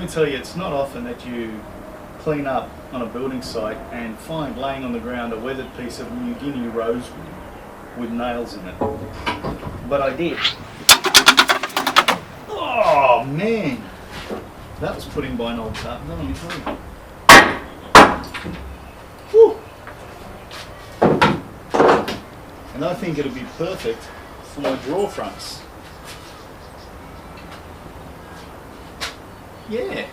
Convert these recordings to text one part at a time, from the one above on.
me tell you, it's not often that you clean up on a building site and find laying on the ground a weathered piece of New Guinea rosewood with nails in it. But I did. Oh man, that was put in by an old carpenter, let me tell you. Whew. And I think it'll be perfect for my drawer fronts. Yeah.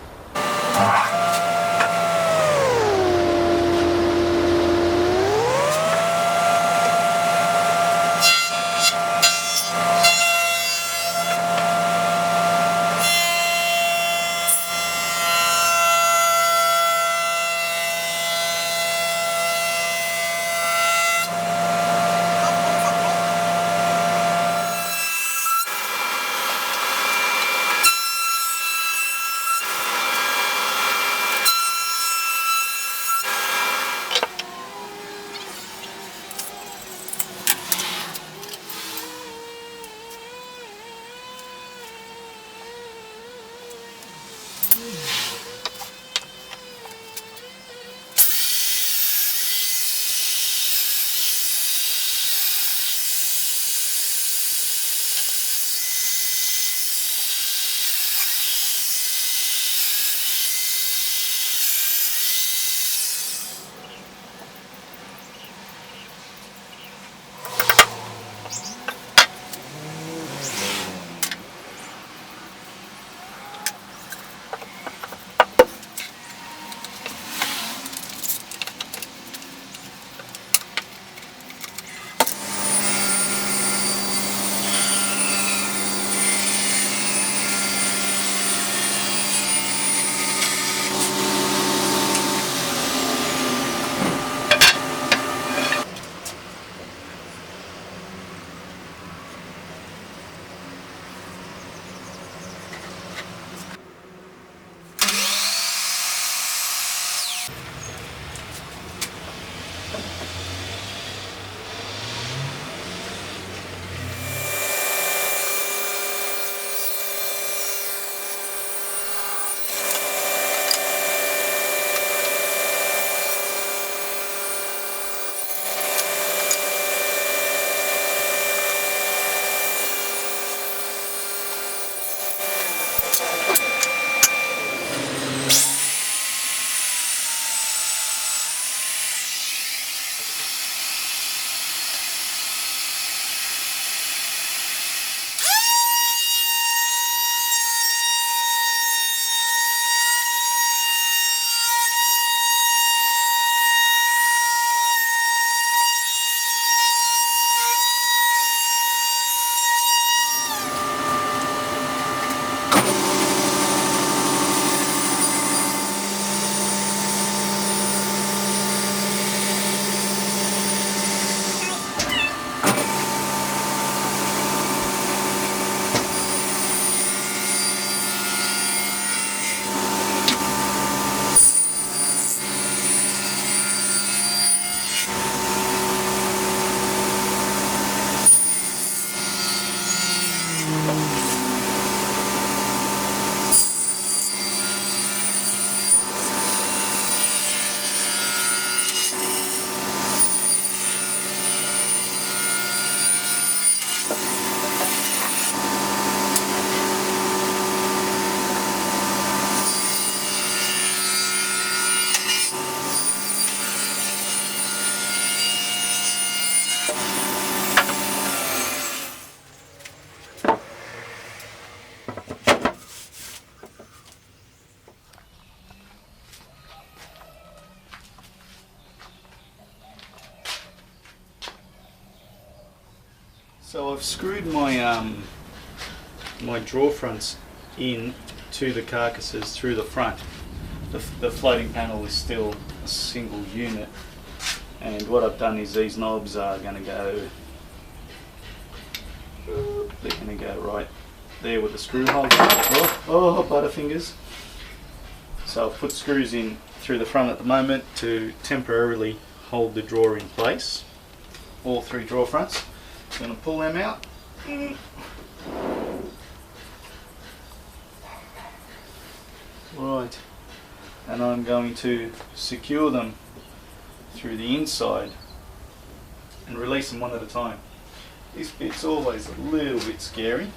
So I've screwed my my drawer fronts in to the carcasses through the front. The floating panel is still a single unit, and what I've done is these knobs are going to go, they're going to go right there with the screw hole. Oh, butterfingers. So I've put screws in through the front at the moment to temporarily hold the drawer in place, all three drawer fronts. I'm going to pull them out. Right, and I'm going to secure them through the inside and release them one at a time. This bit's always a little bit scary.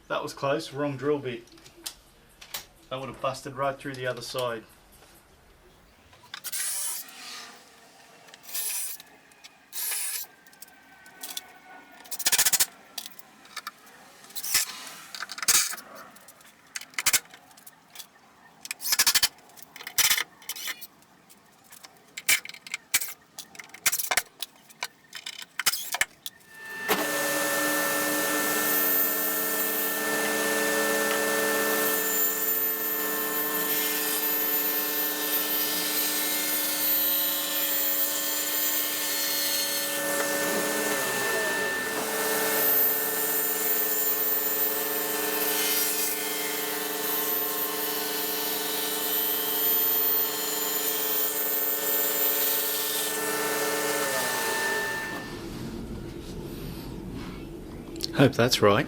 That was close, wrong drill bit. That would have busted right through the other side. Hope that's right.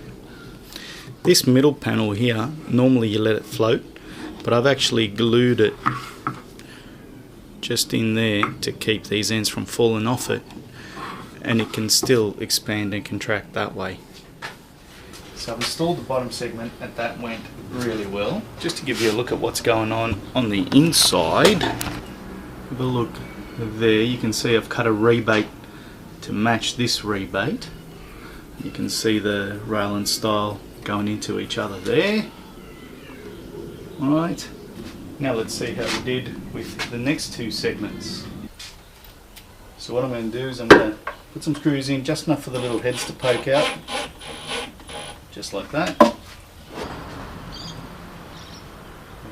This middle panel here, normally you let it float, but I've actually glued it just in there to keep these ends from falling off it, and it can still expand and contract that way. So I've installed the bottom segment and that went really well. Just to give you a look at what's going on the inside, have a look there, you can see I've cut a rebate to match this rebate. You can see the rail and stile going into each other there. Alright, now let's see how we did with the next two segments. So what I'm going to do is I'm going to put some screws in, just enough for the little heads to poke out. Just like that. There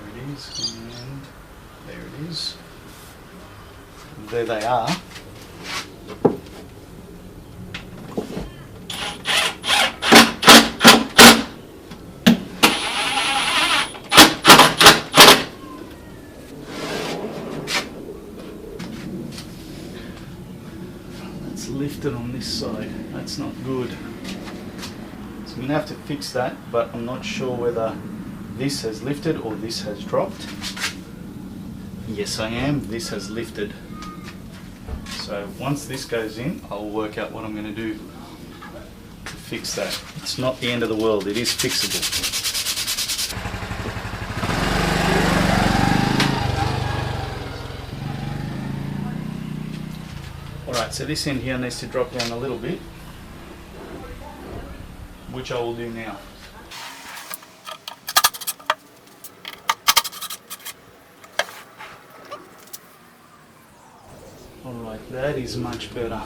it is, and there it is. There they are. Lifted on this side, that's not good. So I'm going to have to fix that, but I'm not sure whether this has lifted or this has dropped. Yes I am, this has lifted. So once this goes in, I'll work out what I'm going to do to fix that. It's not the end of the world, it is fixable. Alright, so this end here needs to drop down a little bit, which I will do now. Alright, that is much better.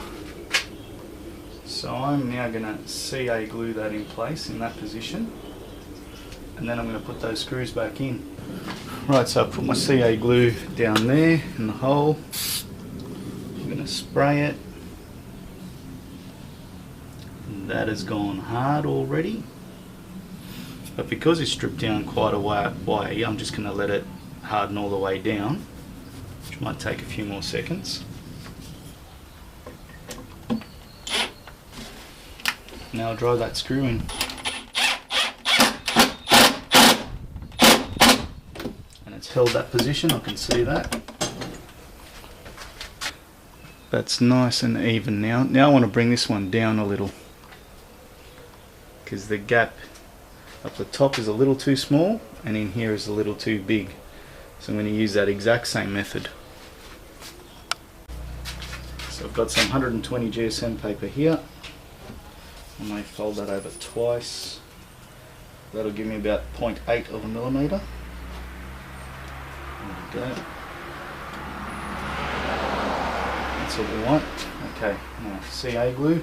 So I'm now going to CA glue that in place in that position, and then I'm going to put those screws back in. Right, so I put my CA glue down there in the hole. I'm going to spray it. That has gone hard already, but because it's stripped down quite a way, I'm just going to let it harden all the way down, which might take a few more seconds. Now I'll drive that screw in. And it's held that position, I can see that. That's nice and even now. Now I want to bring this one down a little, because the gap up the top is a little too small and in here is a little too big. So I'm going to use that exact same method. So I've got some 120 GSM paper here. I may fold that over twice. That'll give me about 0.8 of a millimetre. There we go. That's all we want. Okay, now CA glue.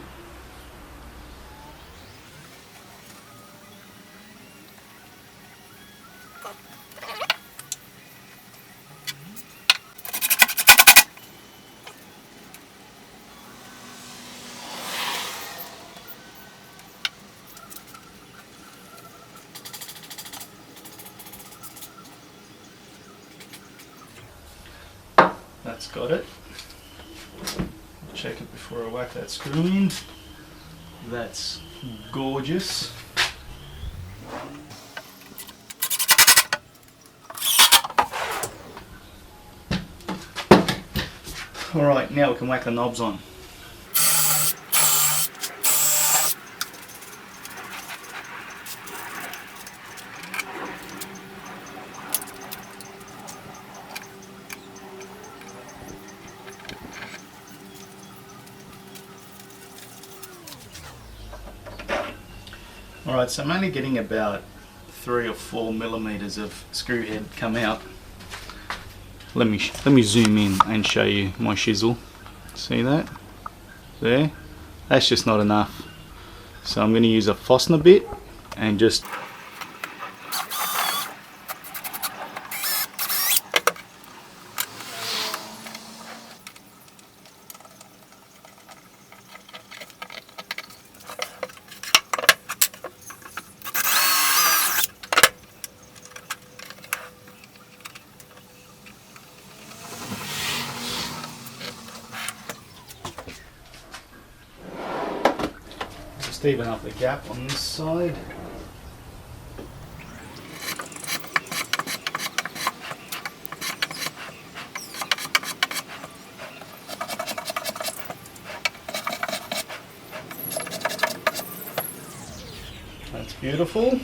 That's got it. Check it before I whack that screw in. That's gorgeous. Alright, now we can whack the knobs on. Alright, so I'm only getting about 3 or 4 millimeters of screw head come out. Let me zoom in and show you my chisel. See that? There? That's just not enough. So I'm going to use a Forstner bit and just even up the gap on this side. That's beautiful.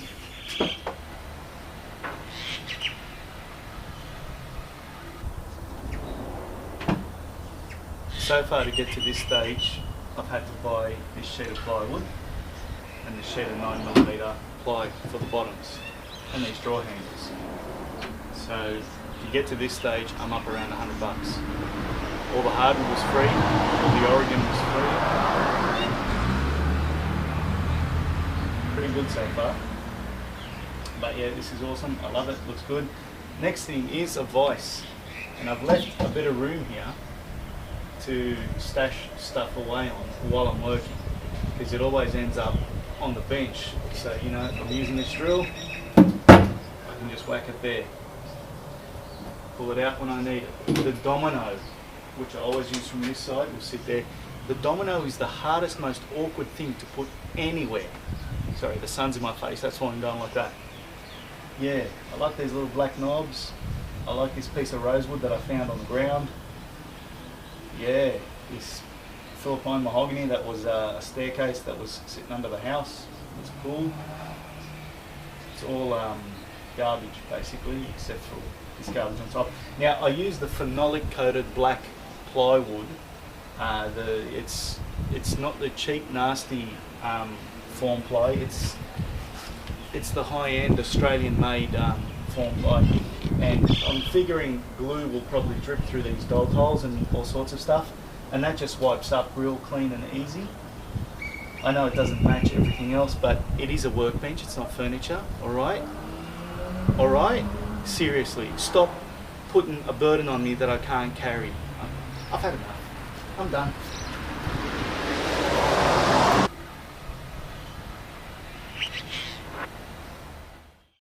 So far to get to this stage, I've had to buy this sheet of plywood and this sheet of 9mm ply for the bottoms and these drawer handles. So to get to this stage, I'm up around $100. All the hardwood was free, all the Oregon was free. Pretty good so far. But yeah, this is awesome. I love it. Looks good. Next thing is a vise, and I've left a bit of room here to stash stuff away on while I'm working, because it always ends up on the bench. So, you know, if I'm using this drill, I can just whack it there. Pull it out when I need it. The domino, which I always use from this side, will sit there. The domino is the hardest, most awkward thing to put anywhere. Sorry, the sun's in my face, that's why I'm going like that. Yeah, I like these little black knobs. I like this piece of rosewood that I found on the ground. Yeah, this Philippine mahogany that was a staircase that was sitting under the house. It's cool. It's all garbage basically, except for this garbage on top. Now I use the phenolic coated black plywood. It's not the cheap nasty form ply. It's the high-end Australian made form ply. And I'm figuring glue will probably drip through these dog holes and all sorts of stuff, and that just wipes up real clean and easy. I know it doesn't match everything else, but it is a workbench, it's not furniture, alright? Alright? Seriously, stop putting a burden on me that I can't carry. I've had enough. I'm done.